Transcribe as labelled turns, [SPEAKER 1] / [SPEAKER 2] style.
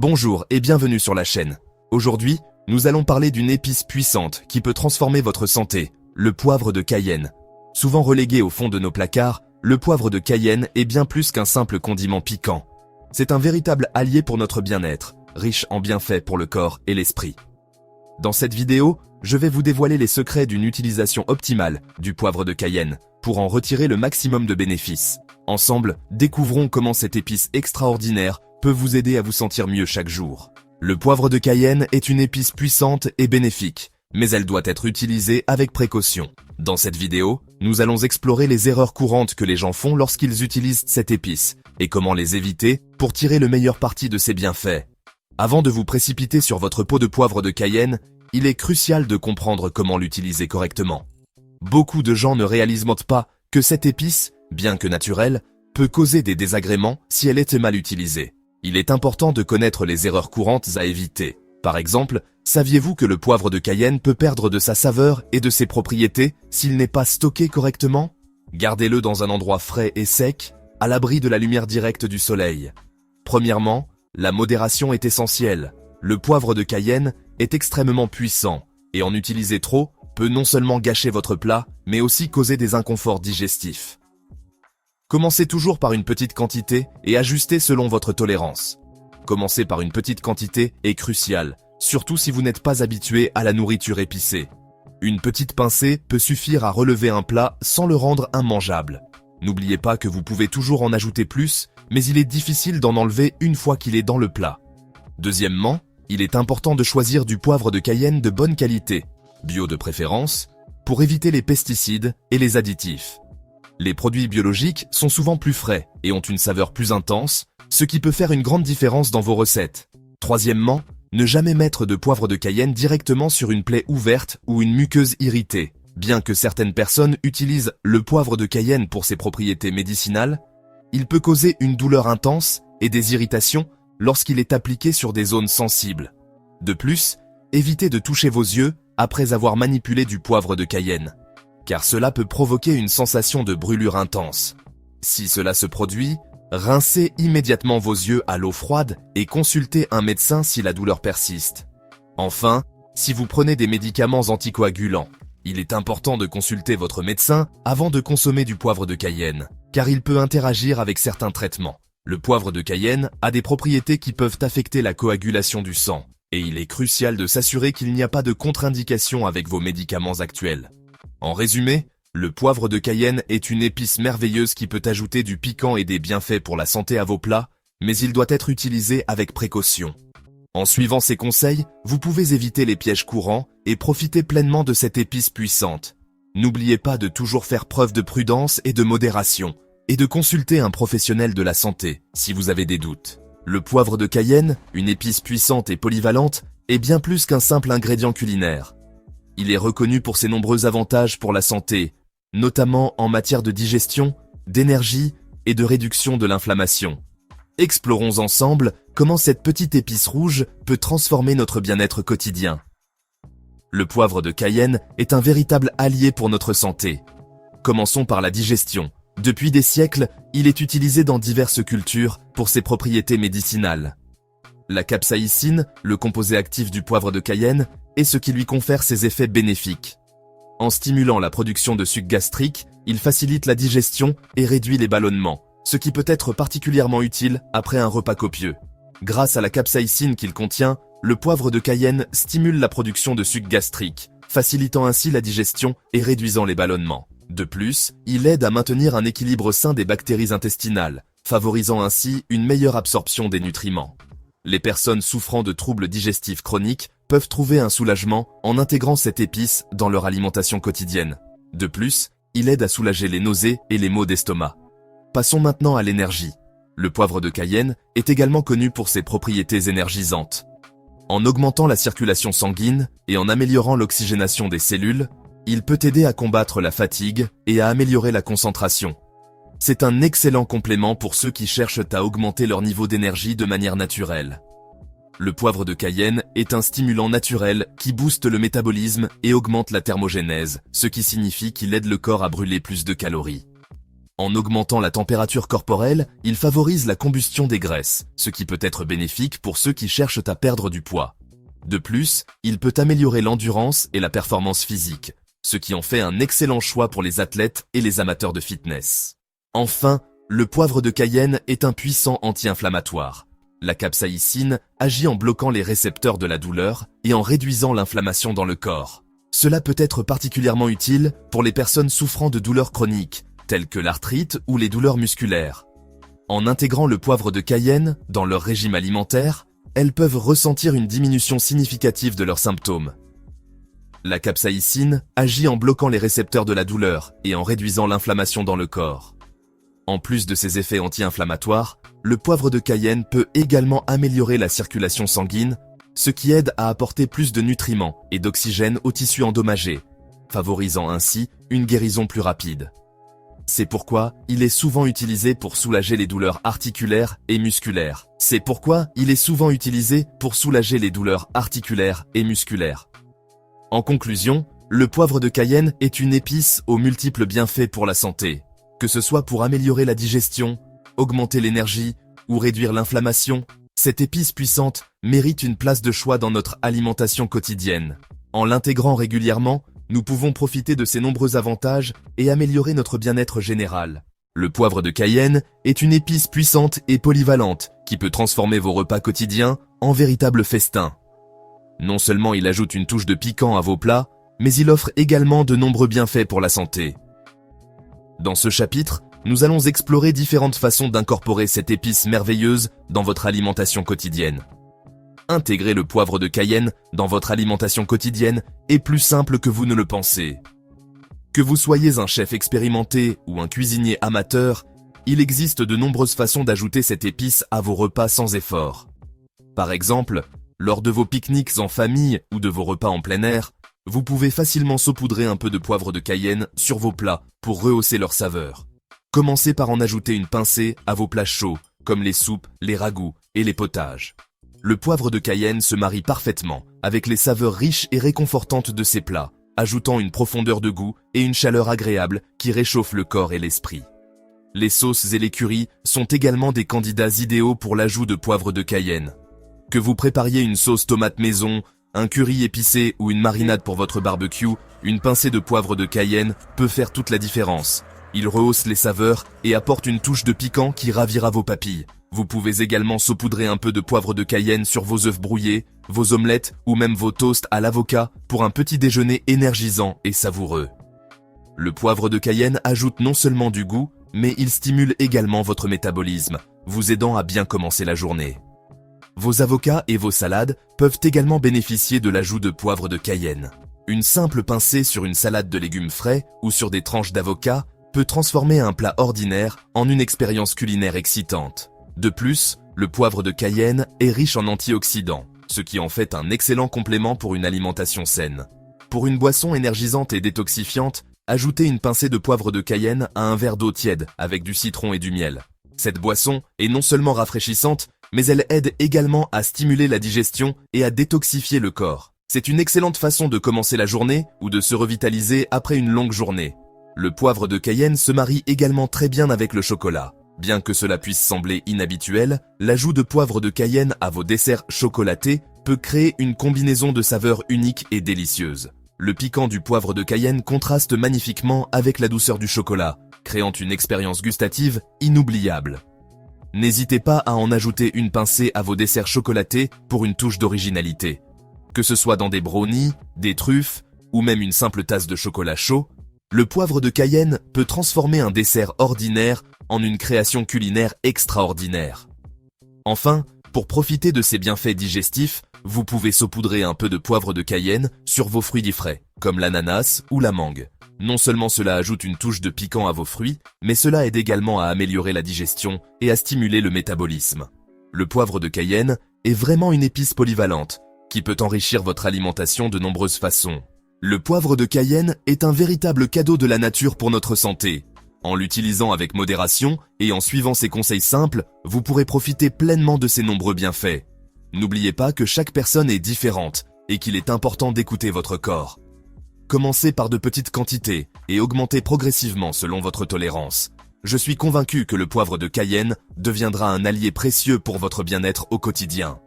[SPEAKER 1] Bonjour et bienvenue sur la chaîne. Aujourd'hui, nous allons parler d'une épice puissante qui peut transformer votre santé, le poivre de Cayenne. Souvent relégué au fond de nos placards, le poivre de Cayenne est bien plus qu'un simple condiment piquant. C'est un véritable allié pour notre bien-être, riche en bienfaits pour le corps et l'esprit. Dans cette vidéo, je vais vous dévoiler les secrets d'une utilisation optimale du poivre de Cayenne pour en retirer le maximum de bénéfices. Ensemble, découvrons comment cette épice extraordinaire peut vous aider à vous sentir mieux chaque jour. Le poivre de Cayenne est une épice puissante et bénéfique, mais elle doit être utilisée avec précaution. Dans cette vidéo, nous allons explorer les erreurs courantes que les gens font lorsqu'ils utilisent cette épice et comment les éviter pour tirer le meilleur parti de ses bienfaits. Avant de vous précipiter sur votre pot de poivre de Cayenne, il est crucial de comprendre comment l'utiliser correctement. Beaucoup de gens ne réalisent pas que cette épice, bien que naturelle, peut causer des désagréments si elle est mal utilisée. Il est important de connaître les erreurs courantes à éviter. Par exemple, saviez-vous que le poivre de Cayenne peut perdre de sa saveur et de ses propriétés s'il n'est pas stocké correctement? Gardez-le dans un endroit frais et sec, à l'abri de la lumière directe du soleil. Premièrement, la modération est essentielle. Le poivre de Cayenne est extrêmement puissant, et en utiliser trop peut non seulement gâcher votre plat, mais aussi causer des inconforts digestifs. Commencez toujours par une petite quantité et ajustez selon votre tolérance. Commencer par une petite quantité est crucial, surtout si vous n'êtes pas habitué à la nourriture épicée. Une petite pincée peut suffire à relever un plat sans le rendre immangeable. N'oubliez pas que vous pouvez toujours en ajouter plus, mais il est difficile d'en enlever une fois qu'il est dans le plat. Deuxièmement, il est important de choisir du poivre de Cayenne de bonne qualité, bio de préférence, pour éviter les pesticides et les additifs. Les produits biologiques sont souvent plus frais et ont une saveur plus intense, ce qui peut faire une grande différence dans vos recettes. Troisièmement, ne jamais mettre de poivre de Cayenne directement sur une plaie ouverte ou une muqueuse irritée. Bien que certaines personnes utilisent le poivre de Cayenne pour ses propriétés médicinales, il peut causer une douleur intense et des irritations lorsqu'il est appliqué sur des zones sensibles. De plus, évitez de toucher vos yeux après avoir manipulé du poivre de Cayenne, car cela peut provoquer une sensation de brûlure intense. Si cela se produit, rincez immédiatement vos yeux à l'eau froide et consultez un médecin si la douleur persiste. Enfin, si vous prenez des médicaments anticoagulants, il est important de consulter votre médecin avant de consommer du poivre de Cayenne, car il peut interagir avec certains traitements. Le poivre de Cayenne a des propriétés qui peuvent affecter la coagulation du sang, et il est crucial de s'assurer qu'il n'y a pas de contre-indication avec vos médicaments actuels. En résumé, le poivre de Cayenne est une épice merveilleuse qui peut ajouter du piquant et des bienfaits pour la santé à vos plats, mais il doit être utilisé avec précaution. En suivant ces conseils, vous pouvez éviter les pièges courants et profiter pleinement de cette épice puissante. N'oubliez pas de toujours faire preuve de prudence et de modération, et de consulter un professionnel de la santé si vous avez des doutes. Le poivre de Cayenne, une épice puissante et polyvalente, est bien plus qu'un simple ingrédient culinaire. Il est reconnu pour ses nombreux avantages pour la santé, notamment en matière de digestion, d'énergie et de réduction de l'inflammation. Explorons ensemble comment cette petite épice rouge peut transformer notre bien-être quotidien. Le poivre de Cayenne est un véritable allié pour notre santé. Commençons par la digestion. Depuis des siècles, il est utilisé dans diverses cultures pour ses propriétés médicinales. La capsaïcine, le composé actif du poivre de Cayenne, est ce qui lui confère ses effets bénéfiques. En stimulant la production de suc gastrique, il facilite la digestion et réduit les ballonnements, ce qui peut être particulièrement utile après un repas copieux. Grâce à la capsaïcine qu'il contient, le poivre de Cayenne stimule la production de suc gastrique, facilitant ainsi la digestion et réduisant les ballonnements. De plus, il aide à maintenir un équilibre sain des bactéries intestinales, favorisant ainsi une meilleure absorption des nutriments. Les personnes souffrant de troubles digestifs chroniques peuvent trouver un soulagement en intégrant cette épice dans leur alimentation quotidienne. De plus, il aide à soulager les nausées et les maux d'estomac. Passons maintenant à l'énergie. Le poivre de Cayenne est également connu pour ses propriétés énergisantes. En augmentant la circulation sanguine et en améliorant l'oxygénation des cellules, il peut aider à combattre la fatigue et à améliorer la concentration. C'est un excellent complément pour ceux qui cherchent à augmenter leur niveau d'énergie de manière naturelle. Le poivre de Cayenne est un stimulant naturel qui booste le métabolisme et augmente la thermogénèse, ce qui signifie qu'il aide le corps à brûler plus de calories. En augmentant la température corporelle, il favorise la combustion des graisses, ce qui peut être bénéfique pour ceux qui cherchent à perdre du poids. De plus, il peut améliorer l'endurance et la performance physique, ce qui en fait un excellent choix pour les athlètes et les amateurs de fitness. Enfin, le poivre de Cayenne est un puissant anti-inflammatoire. La capsaïcine agit en bloquant les récepteurs de la douleur et en réduisant l'inflammation dans le corps. Cela peut être particulièrement utile pour les personnes souffrant de douleurs chroniques, telles que l'arthrite ou les douleurs musculaires. En intégrant le poivre de Cayenne dans leur régime alimentaire, elles peuvent ressentir une diminution significative de leurs symptômes. La capsaïcine agit en bloquant les récepteurs de la douleur et en réduisant l'inflammation dans le corps. En plus de ses effets anti-inflammatoires, le poivre de Cayenne peut également améliorer la circulation sanguine, ce qui aide à apporter plus de nutriments et d'oxygène aux tissus endommagés, favorisant ainsi une guérison plus rapide. C'est pourquoi il est souvent utilisé pour soulager les douleurs articulaires et musculaires. En conclusion, le poivre de Cayenne est une épice aux multiples bienfaits pour la santé. Que ce soit pour améliorer la digestion, augmenter l'énergie ou réduire l'inflammation, cette épice puissante mérite une place de choix dans notre alimentation quotidienne. En l'intégrant régulièrement, nous pouvons profiter de ses nombreux avantages et améliorer notre bien-être général. Le poivre de Cayenne est une épice puissante et polyvalente qui peut transformer vos repas quotidiens en véritables festins. Non seulement il ajoute une touche de piquant à vos plats, mais il offre également de nombreux bienfaits pour la santé. Dans ce chapitre, nous allons explorer différentes façons d'incorporer cette épice merveilleuse dans votre alimentation quotidienne. Intégrer le poivre de Cayenne dans votre alimentation quotidienne est plus simple que vous ne le pensez. Que vous soyez un chef expérimenté ou un cuisinier amateur, il existe de nombreuses façons d'ajouter cette épice à vos repas sans effort. Par exemple, lors de vos pique-niques en famille ou de vos repas en plein air, vous pouvez facilement saupoudrer un peu de poivre de Cayenne sur vos plats pour rehausser leur saveur. Commencez par en ajouter une pincée à vos plats chauds, comme les soupes, les ragoûts et les potages. Le poivre de Cayenne se marie parfaitement avec les saveurs riches et réconfortantes de ces plats, ajoutant une profondeur de goût et une chaleur agréable qui réchauffe le corps et l'esprit. Les sauces et les currys sont également des candidats idéaux pour l'ajout de poivre de Cayenne. Que vous prépariez une sauce tomate maison, un curry épicé ou une marinade pour votre barbecue, une pincée de poivre de Cayenne peut faire toute la différence. Il rehausse les saveurs et apporte une touche de piquant qui ravira vos papilles. Vous pouvez également saupoudrer un peu de poivre de Cayenne sur vos œufs brouillés, vos omelettes ou même vos toasts à l'avocat pour un petit déjeuner énergisant et savoureux. Le poivre de Cayenne ajoute non seulement du goût, mais il stimule également votre métabolisme, vous aidant à bien commencer la journée. Vos avocats et vos salades peuvent également bénéficier de l'ajout de poivre de Cayenne. Une simple pincée sur une salade de légumes frais ou sur des tranches d'avocat peut transformer un plat ordinaire en une expérience culinaire excitante. De plus, le poivre de Cayenne est riche en antioxydants, ce qui en fait un excellent complément pour une alimentation saine. Pour une boisson énergisante et détoxifiante, ajoutez une pincée de poivre de Cayenne à un verre d'eau tiède avec du citron et du miel. Cette boisson est non seulement rafraîchissante, mais elle aide également à stimuler la digestion et à détoxifier le corps. C'est une excellente façon de commencer la journée ou de se revitaliser après une longue journée. Le poivre de Cayenne se marie également très bien avec le chocolat. Bien que cela puisse sembler inhabituel, l'ajout de poivre de Cayenne à vos desserts chocolatés peut créer une combinaison de saveurs unique et délicieuse. Le piquant du poivre de Cayenne contraste magnifiquement avec la douceur du chocolat, créant une expérience gustative inoubliable. N'hésitez pas à en ajouter une pincée à vos desserts chocolatés pour une touche d'originalité. Que ce soit dans des brownies, des truffes ou même une simple tasse de chocolat chaud, le poivre de Cayenne peut transformer un dessert ordinaire en une création culinaire extraordinaire. Enfin, pour profiter de ces bienfaits digestifs, vous pouvez saupoudrer un peu de poivre de Cayenne sur vos fruits frais, comme l'ananas ou la mangue. Non seulement cela ajoute une touche de piquant à vos fruits, mais cela aide également à améliorer la digestion et à stimuler le métabolisme. Le poivre de Cayenne est vraiment une épice polyvalente, qui peut enrichir votre alimentation de nombreuses façons. Le poivre de Cayenne est un véritable cadeau de la nature pour notre santé. En l'utilisant avec modération et en suivant ses conseils simples, vous pourrez profiter pleinement de ses nombreux bienfaits. N'oubliez pas que chaque personne est différente et qu'il est important d'écouter votre corps. Commencez par de petites quantités et augmentez progressivement selon votre tolérance. Je suis convaincu que le poivre de Cayenne deviendra un allié précieux pour votre bien-être au quotidien.